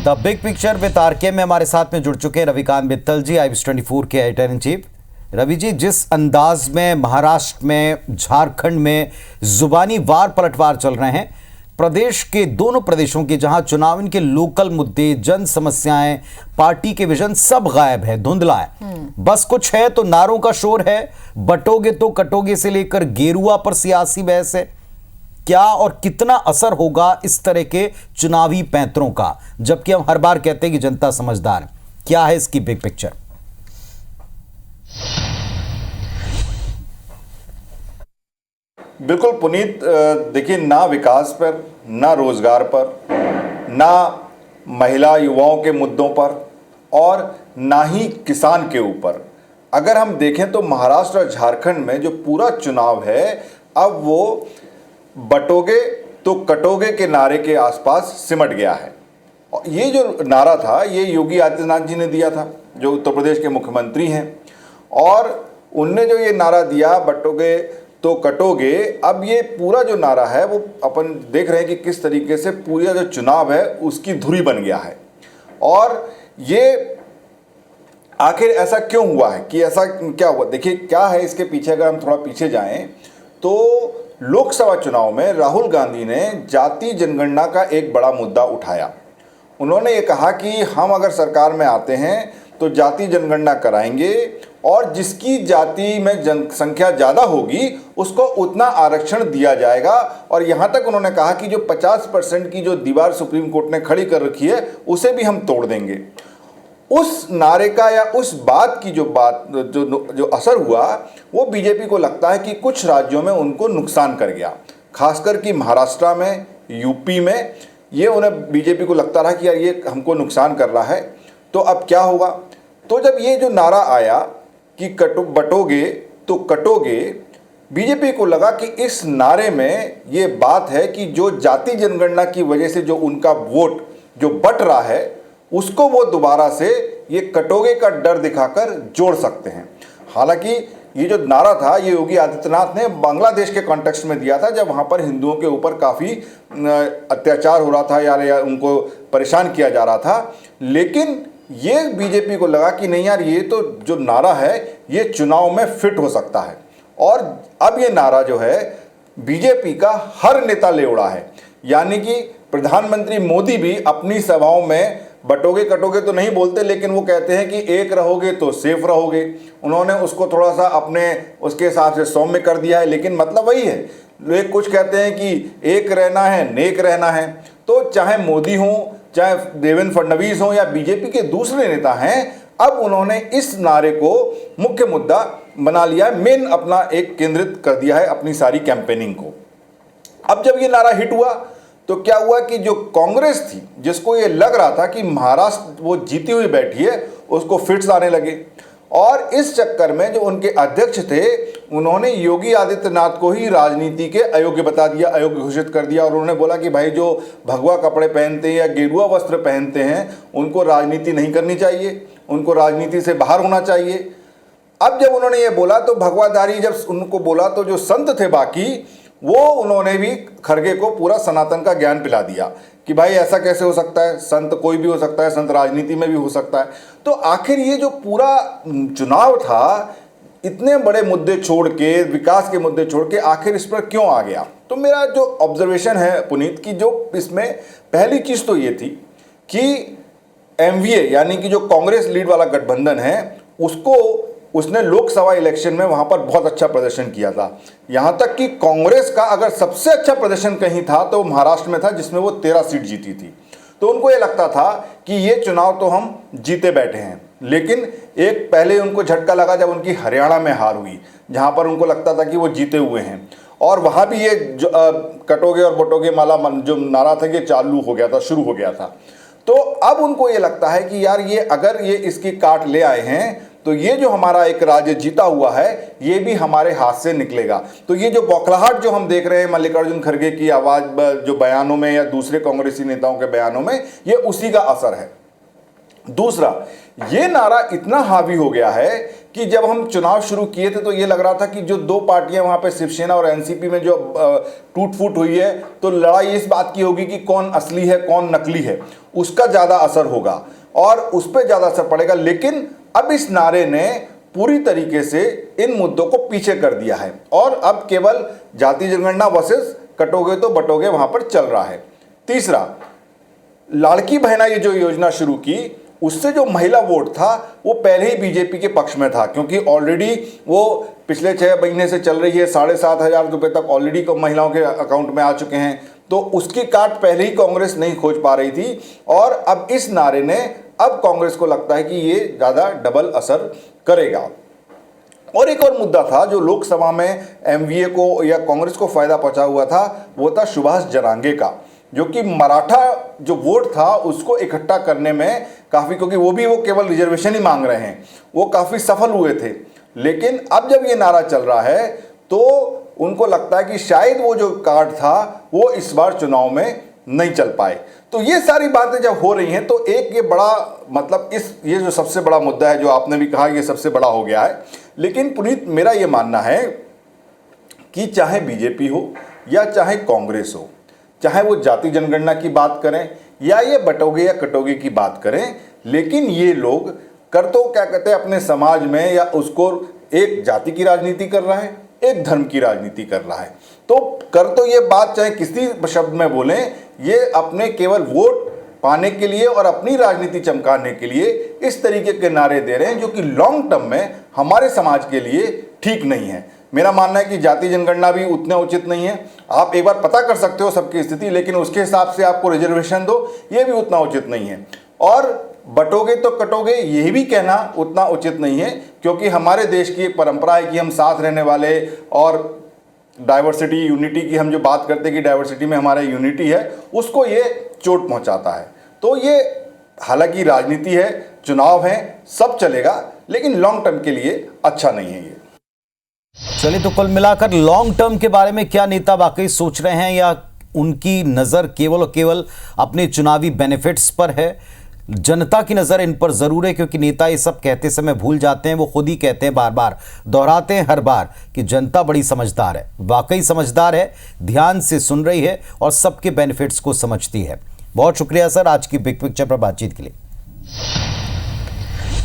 The big picture with RK में हमारे साथ में जुड़ चुके हैं रविकांत मित्तल जी, IVS24 के editor in chief. Ravi ji, जिस अंदाज में महाराष्ट्र में, झारखंड में जुबानी वार पलटवार चल रहे हैं, प्रदेश के दोनों प्रदेशों के जहां चुनाव के लोकल मुद्दे, जन समस्याएं, पार्टी के विजन सब गायब है, धुंधला है। बस कुछ है तो नारों का शोर है, बटोगे तो कटोगे से लेकर गेरुआ पर सियासी बहस है। क्या और कितना असर होगा इस तरह के चुनावी पैंतरों का, जबकि हम हर बार कहते हैं कि जनता समझदार है। क्या है इसकी बिग पिक्चर? बिल्कुल पुनीत, देखिए, ना विकास पर, ना रोजगार पर, ना महिला युवाओं के मुद्दों पर और ना ही किसान के ऊपर अगर हम देखें तो महाराष्ट्र और झारखंड में जो पूरा चुनाव है अब वो बटोगे तो कटोगे के नारे के आसपास सिमट गया है। और ये जो नारा था ये योगी आदित्यनाथ जी ने दिया था, जो उत्तर प्रदेश के मुख्यमंत्री हैं, और उनने जो ये नारा दिया बटोगे तो कटोगे, अब ये पूरा जो नारा है वो अपन देख रहे हैं कि किस तरीके से पूरा जो चुनाव है उसकी धुरी बन गया है। और ये आखिर ऐसा क्यों हुआ है, कि ऐसा क्या हुआ? देखिए क्या है इसके पीछे, अगर हम थोड़ा पीछे जाएं तो लोकसभा चुनाव में राहुल गांधी ने जाति जनगणना का एक बड़ा मुद्दा उठाया। उन्होंने ये कहा कि हम अगर सरकार में आते हैं तो जाति जनगणना कराएंगे और जिसकी जाति में जनसंख्या ज़्यादा होगी उसको उतना आरक्षण दिया जाएगा। और यहाँ तक उन्होंने कहा कि जो 50% की जो दीवार सुप्रीम कोर्ट ने खड़ी कर रखी है उसे भी हम तोड़ देंगे। उस नारे का या उस बात की जो असर हुआ वो बीजेपी को लगता है कि कुछ राज्यों में उनको नुकसान कर गया, खासकर कि महाराष्ट्र में, यूपी में। ये उन्हें बीजेपी को लगता रहा कि यार ये हमको नुकसान कर रहा है, तो अब क्या होगा। तो जब ये जो नारा आया कि बटोगे तो कटोगे, बीजेपी को लगा कि इस नारे में ये बात है कि जो जाति जनगणना की वजह से जो उनका वोट जो बट रहा है उसको वो दोबारा से ये कटोगे का डर दिखाकर जोड़ सकते हैं। हालांकि ये जो नारा था ये योगी आदित्यनाथ ने बांग्लादेश के कॉन्टेक्स्ट में दिया था, जब वहाँ पर हिंदुओं के ऊपर काफ़ी अत्याचार हो रहा था या उनको परेशान किया जा रहा था। लेकिन ये बीजेपी को लगा कि नहीं यार, ये तो जो नारा है ये चुनाव में फिट हो सकता है। और अब ये नारा जो है बीजेपी का हर नेता ले उड़ा है। यानी कि प्रधानमंत्री मोदी भी अपनी सभाओं में बटोगे कटोगे तो नहीं बोलते, लेकिन वो कहते हैं कि एक रहोगे तो सेफ रहोगे। उन्होंने उसको थोड़ा सा अपने उसके हिसाब से सौम्य कर दिया है, लेकिन मतलब वही है। लोग कुछ कहते हैं कि एक रहना है, नेक रहना है। तो चाहे मोदी हो, चाहे देवेंद्र फडणवीस हो या बीजेपी के दूसरे नेता हैं, अब उन्होंने इस नारे को मुख्य मुद्दा बना लिया है, मेन अपना एक केंद्रित कर दिया है अपनी सारी कैंपेनिंग को। अब जब ये नारा हिट हुआ तो क्या हुआ कि जो कांग्रेस थी, जिसको ये लग रहा था कि महाराष्ट्र वो जीती हुई बैठी है, उसको फिट्स आने लगे। और इस चक्कर में जो उनके अध्यक्ष थे उन्होंने योगी आदित्यनाथ को ही राजनीति के अयोग्य बता दिया, अयोग्य घोषित कर दिया। और उन्होंने बोला कि भाई जो भगवा कपड़े पहनते हैं या गेरुआ वस्त्र पहनते हैं उनको राजनीति नहीं करनी चाहिए, उनको राजनीति से बाहर होना चाहिए। अब जब उन्होंने ये बोला तो भगवाधारी जब उनको बोला तो जो संत थे बाकी, वो उन्होंने भी खड़गे को पूरा सनातन का ज्ञान पिला दिया कि भाई ऐसा कैसे हो सकता है, संत कोई भी हो सकता है, संत राजनीति में भी हो सकता है। तो आखिर ये जो पूरा चुनाव था इतने बड़े मुद्दे छोड़ के, विकास के मुद्दे छोड़ के, आखिर इस पर क्यों आ गया? तो मेरा जो ऑब्जर्वेशन है पुनीत की, जो इसमें पहली चीज़ तो ये थी कि MVA यानी कि जो कांग्रेस लीड वाला गठबंधन है उसने लोकसभा इलेक्शन में वहां पर बहुत अच्छा प्रदर्शन किया था। यहां तक कि कांग्रेस का अगर सबसे अच्छा प्रदर्शन कहीं था तो महाराष्ट्र में था, जिसमें वो 13 सीट जीती थी। तो उनको ये लगता था कि ये चुनाव तो हम जीते बैठे हैं। लेकिन एक पहले उनको झटका लगा जब उनकी हरियाणा में हार हुई, जहां पर उनको लगता था कि वो जीते हुए हैं। और वहां भी ये कटोगे और बटोगे माला जो नारा था ये चालू हो गया था, शुरू हो गया था। तो अब उनको ये लगता है कि यार ये अगर ये इसकी काट ले आए हैं तो ये जो हमारा एक राज्य जीता हुआ है ये भी हमारे हाथ से निकलेगा। तो ये जो बौखलाहट जो हम देख रहे हैं मल्लिकार्जुन खड़गे की आवाज जो बयानों में या दूसरे कांग्रेसी नेताओं के बयानों में, ये उसी का असर है। दूसरा, ये नारा इतना हावी हो गया है कि जब हम चुनाव शुरू किए थे तो ये लग रहा था कि जो दो पार्टियां वहां पे शिवसेना और एनसीपी में जो टूट फूट हुई है, तो लड़ाई इस बात की होगी कि कौन असली है कौन नकली है, उसका ज़्यादा असर होगा और उस पर ज़्यादा असर पड़ेगा। लेकिन अब इस नारे ने पूरी तरीके से इन मुद्दों को पीछे कर दिया है और अब केवल जाति जनगणना वर्सेस कटोगे तो बटोगे वहां पर चल रहा है। तीसरा, लाड़की बहना ये जो योजना शुरू की, उससे जो महिला वोट था वो पहले ही बीजेपी के पक्ष में था, क्योंकि ऑलरेडी वो पिछले 6 महीने से चल रही है, 7,500 रुपये तक ऑलरेडी महिलाओं के अकाउंट में आ चुके हैं, तो उसकी काट पहले ही कांग्रेस नहीं खोज पा रही थी। और अब इस नारे ने अब कांग्रेस को लगता है कि ये ज़्यादा डबल असर करेगा। और एक और मुद्दा था जो लोकसभा में एमवीए को या कांग्रेस को फायदा पहुंचा हुआ था, वो था सुभाष जरांगे का, जो कि मराठा जो वोट था उसको इकट्ठा करने में काफ़ी, क्योंकि वो केवल रिजर्वेशन ही मांग रहे हैं, वो काफ़ी सफल हुए थे। लेकिन अब जब ये नारा चल रहा है तो उनको लगता है कि शायद वो जो कार्ड था वो इस बार चुनाव में नहीं चल पाए। तो ये सारी बातें जब हो रही हैं तो एक ये बड़ा मतलब ये जो सबसे बड़ा मुद्दा है, जो आपने भी कहा, ये सबसे बड़ा हो गया है। लेकिन पुनीत, मेरा ये मानना है कि चाहे बीजेपी हो या चाहे कांग्रेस हो, चाहे वो जाति जनगणना की बात करें या ये बटोगे या कटोगे की बात करें, लेकिन ये लोग कर तो क्या कहते हैं अपने समाज में, या उसको एक जाति की राजनीति कर रहा है, एक धर्म की राजनीति कर रहा है। तो कर तो ये बात चाहे किसी शब्द में बोलें, ये अपने केवल वोट पाने के लिए और अपनी राजनीति चमकाने के लिए इस तरीके के नारे दे रहे हैं, जो कि लॉन्ग टर्म में हमारे समाज के लिए ठीक नहीं है। मेरा मानना है कि जाति जनगणना भी उतना उचित नहीं है। आप एक बार पता कर सकते हो सबकी स्थिति, लेकिन उसके हिसाब से आपको रिजर्वेशन दो, ये भी उतना उचित नहीं है। और बटोगे तो कटोगे, यही भी कहना उतना उचित नहीं है, क्योंकि हमारे देश की एक परंपरा है कि हम साथ रहने वाले, और डाइवर्सिटी यूनिटी की हम जो बात करते हैं कि डाइवर्सिटी में हमारा यूनिटी है, उसको ये चोट पहुंचाता है। तो ये हालांकि राजनीति है, चुनाव है, सब चलेगा, लेकिन लॉन्ग टर्म के लिए अच्छा नहीं है ये। चलिए, तो कुल मिलाकर लॉन्ग टर्म के बारे में क्या नेता वाकई सोच रहे हैं, या उनकी नज़र केवल और केवल अपने चुनावी बेनिफिट्स पर है? जनता की नज़र इन पर ज़रूर है, क्योंकि नेता ये सब कहते समय भूल जाते हैं। वो खुद ही कहते हैं, बार बार दोहराते हैं हर बार, कि जनता बड़ी समझदार है। वाकई समझदार है, ध्यान से सुन रही है और सबके बेनिफिट्स को समझती है। बहुत शुक्रिया सर आज की बिग पिक्चर पर बातचीत के लिए।